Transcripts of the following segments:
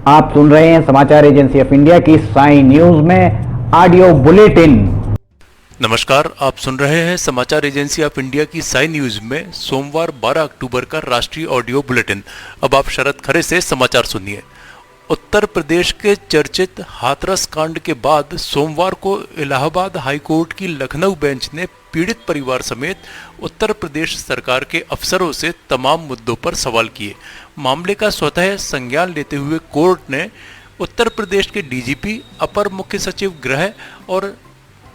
आप सुन रहे हैं समाचार एजेंसी ऑफ इंडिया की साई न्यूज में ऑडियो बुलेटिन। नमस्कार, आप सुन रहे हैं समाचार एजेंसी ऑफ इंडिया की साई न्यूज में सोमवार 12 अक्टूबर का राष्ट्रीय ऑडियो बुलेटिन। अब आप शरद खरे से समाचार सुनिए। उत्तर प्रदेश के चर्चित हाथरस कांड के बाद सोमवार को इलाहाबाद हाईकोर्ट की लखनऊ बेंच ने पीड़ित परिवार समेत उत्तर प्रदेश सरकार के अफसरों से तमाम मुद्दों पर सवाल किए। मामले का स्वतः संज्ञान लेते हुए कोर्ट ने उत्तर प्रदेश के डीजीपी, अपर मुख्य सचिव गृह और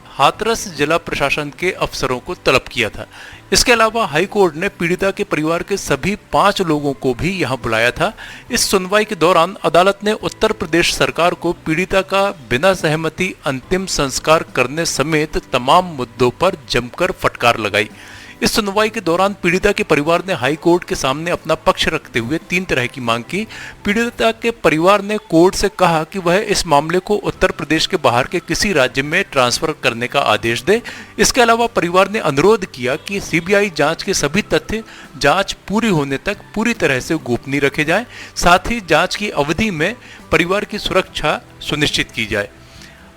हाथरस जिला प्रशासन के अफसरों को तलब किया था। इसके अलावा हाई कोर्ट ने पीड़िता के परिवार के सभी 5 लोगों को भी यहां बुलाया था। इस सुनवाई के दौरान अदालत ने उत्तर प्रदेश सरकार को पीड़िता का बिना सहमति अंतिम संस्कार करने समेत तमाम मुद्दों पर जमकर फटकार लगाई। इस सुनवाई के दौरान पीड़िता के परिवार ने हाई कोर्ट के सामने अपना पक्ष रखते हुए 3 तरह की मांग की। पीड़िता के परिवार ने कोर्ट से कहा कि वह इस मामले को उत्तर प्रदेश के बाहर के किसी राज्य में ट्रांसफर करने का आदेश दे। इसके अलावा परिवार ने अनुरोध किया कि सीबीआई जांच के सभी तथ्य जांच पूरी होने तक पूरी तरह से गोपनीय रखे जाएं। साथ ही जांच की अवधि में परिवार की सुरक्षा सुनिश्चित की जाए।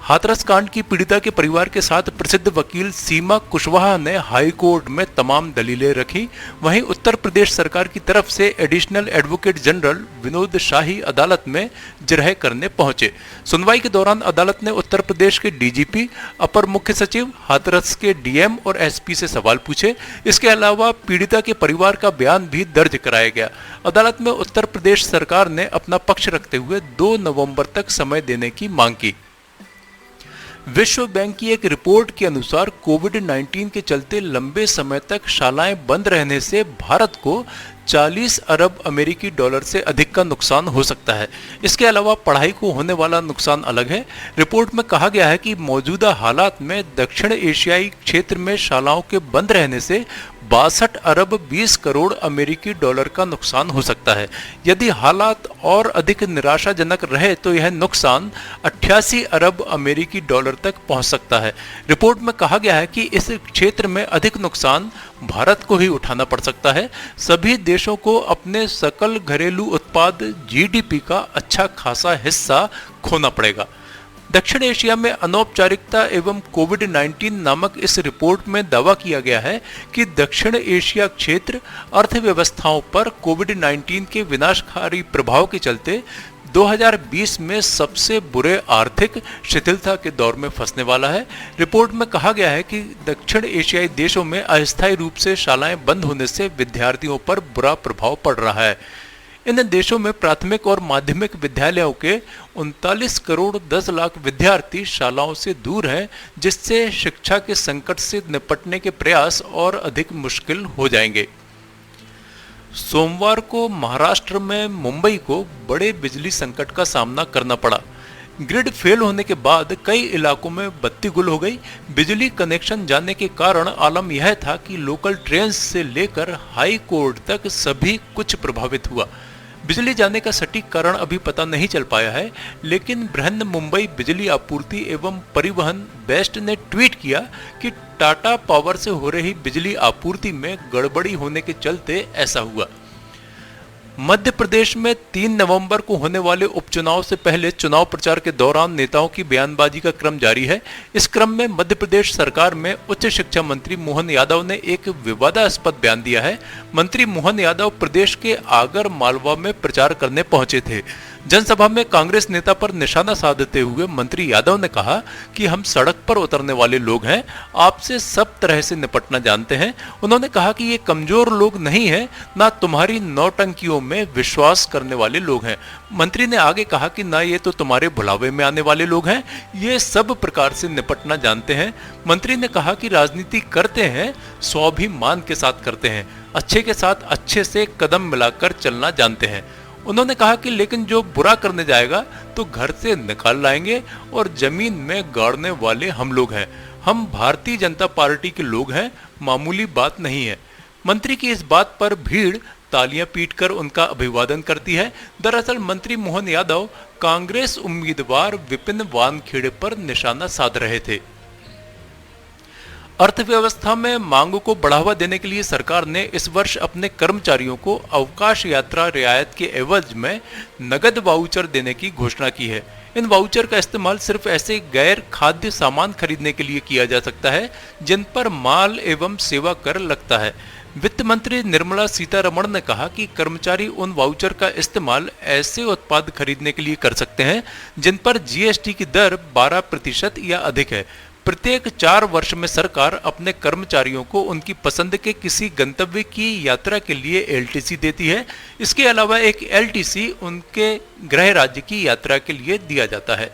हाथरस कांड की पीड़िता के परिवार के साथ प्रसिद्ध वकील सीमा कुशवाहा ने हाई कोर्ट में तमाम दलीलें रखी। वहीं उत्तर प्रदेश सरकार की तरफ से एडिशनल एडवोकेट जनरल विनोद शाही अदालत में जिरह करने पहुंचे। सुनवाई के दौरान अदालत ने उत्तर प्रदेश के डीजीपी, अपर मुख्य सचिव, हाथरस के डीएम और एसपी से सवाल पूछे। इसके अलावा पीड़िता के परिवार का बयान भी दर्ज कराया गया। अदालत में उत्तर प्रदेश सरकार ने अपना पक्ष रखते हुए 2 नवंबर तक समय देने की मांग की। विश्व बैंक की एक रिपोर्ट के अनुसार कोविड-19 के चलते लंबे समय तक शालाएं बंद रहने से भारत को 40 अरब अमेरिकी डॉलर से अधिक का नुकसान हो सकता है। इसके अलावा पढ़ाई को होने वाला नुकसान अलग है। रिपोर्ट में कहा गया है कि मौजूदा हालात में दक्षिण एशियाई क्षेत्र में शालाओं के बंद रहने से 62 अरब 20 करोड़ अमेरिकी डॉलर का नुकसान हो सकता है। यदि हालात और अधिक निराशाजनक रहे तो यह नुकसान 88 अरब अमेरिकी डॉलर तक पहुंच सकता है। रिपोर्ट में कहा गया है कि इस क्षेत्र में अधिक नुकसान भारत को ही उठाना पड़ सकता है। सभी देशों को अपने सकल घरेलू उत्पाद जीडीपी का अच्छा खासा हिस्सा खोना पड़ेगा। दक्षिण एशिया में अनौपचारिकता एवं कोविड-19 नामक इस रिपोर्ट में दावा किया गया है कि दक्षिण एशिया क्षेत्र अर्थव्यवस्थाओं पर कोविड-19 के विनाशकारी प्रभाव के चलते 2020 में सबसे बुरे आर्थिक शिथिलता के दौर में फंसने वाला है। रिपोर्ट में कहा गया है कि दक्षिण एशियाई देशों में अस्थायी रूप से शालाएं बंद होने से विद्यार्थियों पर बुरा प्रभाव पड़ रहा है। इन देशों में प्राथमिक और माध्यमिक विद्यालयों के 39 करोड़ 10 लाख विद्यार्थी शालाओं से दूर हैं, जिससे शिक्षा के संकट से निपटने के प्रयास और अधिक मुश्किल हो जाएंगे। सोमवार को महाराष्ट्र में मुंबई को बड़े बिजली संकट का सामना करना पड़ा। ग्रिड फेल होने के बाद कई इलाकों में बत्ती गुल हो गई। बिजली कनेक्शन जाने के कारण आलम यह था कि लोकल ट्रेन से लेकर हाई कोर्ट तक सभी कुछ प्रभावित हुआ। बिजली जाने का सटीक कारण अभी पता नहीं चल पाया है, लेकिन बृहन मुंबई बिजली आपूर्ति एवं परिवहन बेस्ट ने ट्वीट किया कि टाटा पावर से हो रही बिजली आपूर्ति में गड़बड़ी होने के चलते ऐसा हुआ। मध्य प्रदेश में 3 नवंबर को होने वाले उपचुनाव से पहले चुनाव प्रचार के दौरान नेताओं की बयानबाजी का क्रम जारी है। इस क्रम में मध्य प्रदेश सरकार में उच्च शिक्षा मंत्री मोहन यादव ने एक विवादास्पद बयान दिया है। मंत्री मोहन यादव प्रदेश के आगर मालवा में प्रचार करने पहुंचे थे। जनसभा में कांग्रेस नेता पर निशाना साधते हुए मंत्री यादव ने कहा कि हम सड़क पर उतरने वाले लोग हैं, आपसे सब तरह से निपटना जानते हैं। उन्होंने कहा कि ये कमजोर लोग नहीं हैं, ना तुम्हारी नौटंकियों में विश्वास करने वाले लोग हैं। मंत्री ने आगे कहा कि ना ये तो तुम्हारे भुलावे में आने वाले लोग हैं, ये सब प्रकार से निपटना जानते हैं। मंत्री ने कहा कि राजनीति करते हैं, स्वाभिमान के साथ करते हैं, अच्छे के साथ अच्छे से कदम मिलाकर चलना जानते हैं। उन्होंने कहा कि लेकिन जो बुरा करने जाएगा तो घर से निकाल लाएंगे और जमीन में गाड़ने वाले हम लोग हैं। हम भारतीय जनता पार्टी के लोग हैं, मामूली बात नहीं है। मंत्री की इस बात पर भीड़ तालियां पीटकर उनका अभिवादन करती है। दरअसल मंत्री मोहन यादव कांग्रेस उम्मीदवार विपिन वानखेड़े पर निशाना साध रहे थे। अर्थव्यवस्था में मांग को बढ़ावा देने के लिए सरकार ने इस वर्ष अपने कर्मचारियों को अवकाश यात्रा रियायत के एवज में नगद वाउचर देने की घोषणा की है। इन वाउचर का इस्तेमाल सिर्फ ऐसे गैर खाद्य सामान खरीदने के लिए किया जा सकता है जिन पर माल एवं सेवा कर लगता है। वित्त मंत्री निर्मला सीतारमण ने कहा कि कर्मचारी उन वाउचर का इस्तेमाल ऐसे उत्पाद खरीदने के लिए कर सकते हैं जिन पर जीएसटी की दर 12% या अधिक है। प्रत्येक 4 वर्ष में सरकार अपने कर्मचारियों को उनकी पसंद के किसी गंतव्य की यात्रा के लिए एलटीसी देती है। इसके अलावा एक एलटीसी उनके गृह राज्य की यात्रा के लिए दिया जाता है।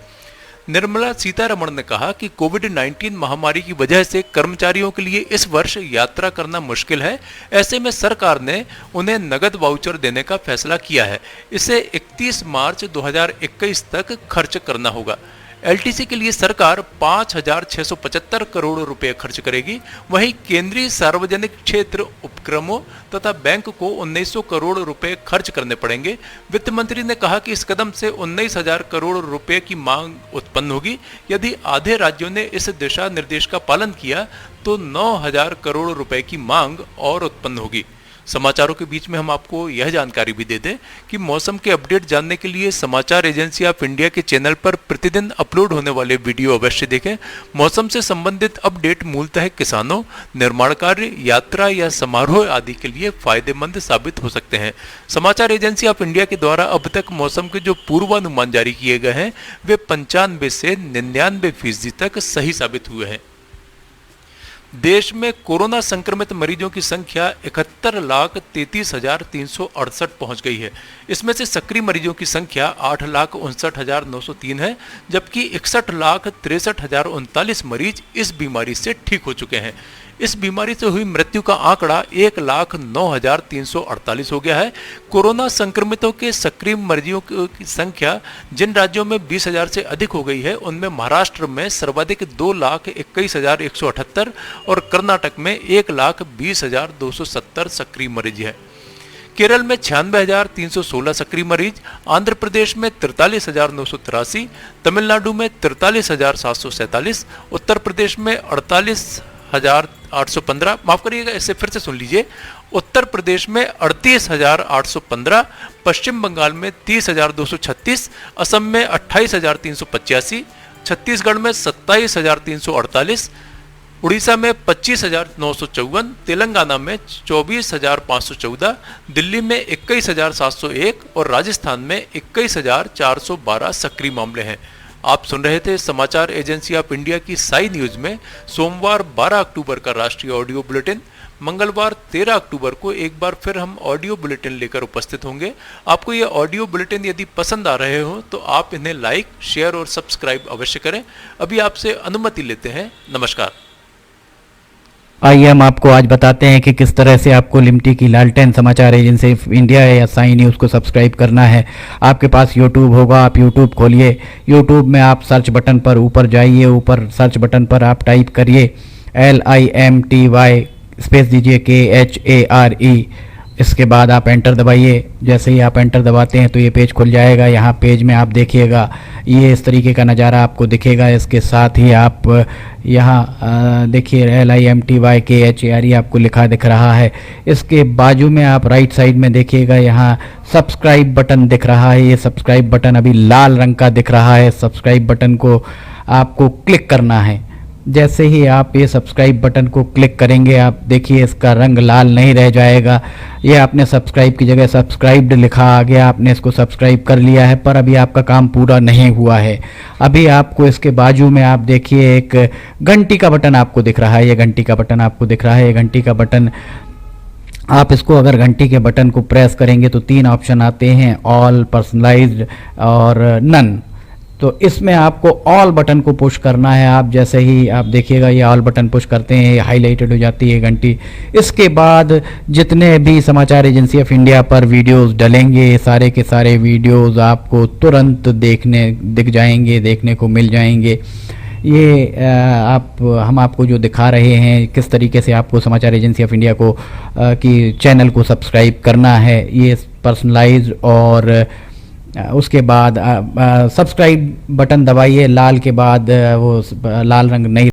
निर्मला सीतारमण ने कहा कि कोविड-19 महामारी की वजह से कर्मचारियों के लिए इस वर्ष यात्रा करना मुश्किल है। ऐसे में सरकार ने उन्हें नगद वाउचर देने का फैसला किया है। इसे 31 मार्च 2021 तक खर्च करना होगा। एलटीसी के लिए सरकार 5,675 करोड़ रुपए खर्च करेगी। वहीं केंद्रीय सार्वजनिक क्षेत्र उपक्रमों तथा बैंक को 1,900 करोड़ रुपए खर्च करने पड़ेंगे। वित्त मंत्री ने कहा कि इस कदम से 19,000 करोड़ रुपए की मांग उत्पन्न होगी। यदि आधे राज्यों ने इस दिशा निर्देश का पालन किया तो 9,000 करोड़ रुपए की मांग और उत्पन्न होगी। समाचारों के बीच में हम आपको यह जानकारी भी दे दें कि मौसम के अपडेट जानने के लिए समाचार एजेंसी ऑफ इंडिया के चैनल पर प्रतिदिन अपलोड होने वाले वीडियो अवश्य देखें। मौसम से संबंधित अपडेट मूलतः किसानों, निर्माण कार्य, यात्रा या समारोह आदि के लिए फायदेमंद साबित हो सकते हैं। समाचार एजेंसी ऑफ इंडिया के द्वारा अब तक मौसम के जो पूर्वानुमान जारी किए गए हैं वे 95 से 99% तक सही साबित हुए हैं। देश में कोरोना संक्रमित मरीजों की संख्या 71,33,368 पहुंच गई है। इसमें से सक्रिय मरीजों की संख्या 8,59,903 है, जबकि 61,63,039 मरीज इस बीमारी से ठीक हो चुके हैं। इस बीमारी से हुई मृत्यु का आंकड़ा 1,09,348 हो गया है। कोरोना संक्रमितों के सक्रिय मरीजों की संख्या जिन राज्यों में 20,000 से अधिक हो गई है उनमें महाराष्ट्र में सर्वाधिक 2,21,178 और कर्नाटक में 1,20,270 सक्रिय मरीज है। केरल में 96,316 सक्रिय मरीज, आंध्र प्रदेश में 43,983, तमिलनाडु में 43,747, उत्तर प्रदेश में 48,815, माफ करिएगा इसे फिर से सुन लीजिए, उत्तर प्रदेश में 38,815, पश्चिम बंगाल में 30,236, असम में 28,385, छत्तीसगढ़ में 27,348, उड़ीसा में 25,954, तेलंगाना में 24,514, दिल्ली में 21,701 और राजस्थान में 21,412 सक्रिय मामले हैं। आप सुन रहे थे समाचार एजेंसी ऑफ इंडिया की साई न्यूज में सोमवार 12 अक्टूबर का राष्ट्रीय ऑडियो बुलेटिन। मंगलवार 13 अक्टूबर को एक बार फिर हम ऑडियो बुलेटिन लेकर उपस्थित होंगे। आपको ये ऑडियो बुलेटिन यदि पसंद आ रहे हो तो आप इन्हें लाइक, शेयर और सब्सक्राइब अवश्य करें। अभी आपसे अनुमति लेते हैं। नमस्कार। आइए हम आपको आज बताते हैं कि किस तरह से आपको लिमटी की लालटेन समाचार एजेंसी इंडिया या साई न्यूज़ को सब्सक्राइब करना है। आपके पास यूट्यूब होगा, आप यूट्यूब खोलिए। यूट्यूब में आप सर्च बटन पर ऊपर जाइए, ऊपर सर्च बटन पर आप टाइप करिए LIMTY, स्पेस दीजिए KHARE। इसके बाद आप एंटर दबाइए। जैसे ही आप एंटर दबाते हैं तो ये पेज खुल जाएगा। यहाँ पेज में आप देखिएगा ये इस तरीके का नज़ारा आपको दिखेगा। इसके साथ ही आप यहाँ देखिए LIMTY KHARE आपको लिखा दिख रहा है। इसके बाजू में आप राइट साइड में देखिएगा यहाँ सब्सक्राइब बटन दिख रहा है। ये सब्सक्राइब बटन अभी लाल रंग का दिख रहा है। सब्सक्राइब बटन को आपको क्लिक करना है। जैसे ही आप ये सब्सक्राइब बटन को क्लिक करेंगे आप देखिए इसका रंग लाल नहीं रह जाएगा। ये आपने सब्सक्राइब की जगह सब्सक्राइब्ड लिखा आ गया, आपने इसको सब्सक्राइब कर लिया है, पर अभी आपका काम पूरा नहीं हुआ है। अभी आपको इसके बाजू में आप देखिए एक घंटी का बटन आपको दिख रहा है। ये घंटी का बटन आपको दिख रहा है। ये घंटी का बटन आप इसको अगर घंटी के बटन को प्रेस करेंगे तो 3 ऑप्शन आते हैं, ऑल, पर्सनलाइज्ड और नन। तो इसमें आपको ऑल बटन को पुश करना है। आप जैसे ही आप देखिएगा ये ऑल बटन पुश करते हैं, ये हाईलाइटेड हो जाती है घंटी। इसके बाद जितने भी समाचार एजेंसी ऑफ इंडिया पर वीडियोस डलेंगे सारे के सारे वीडियोस आपको तुरंत दिख जाएंगे, देखने को मिल जाएंगे। ये हम आपको जो दिखा रहे हैं किस तरीके से आपको समाचार एजेंसी ऑफ इंडिया को की चैनल को सब्सक्राइब करना है। ये पर्सनलाइज्ड और उसके बाद सब्सक्राइब बटन दबाइए। लाल के बाद वो लाल रंग नहीं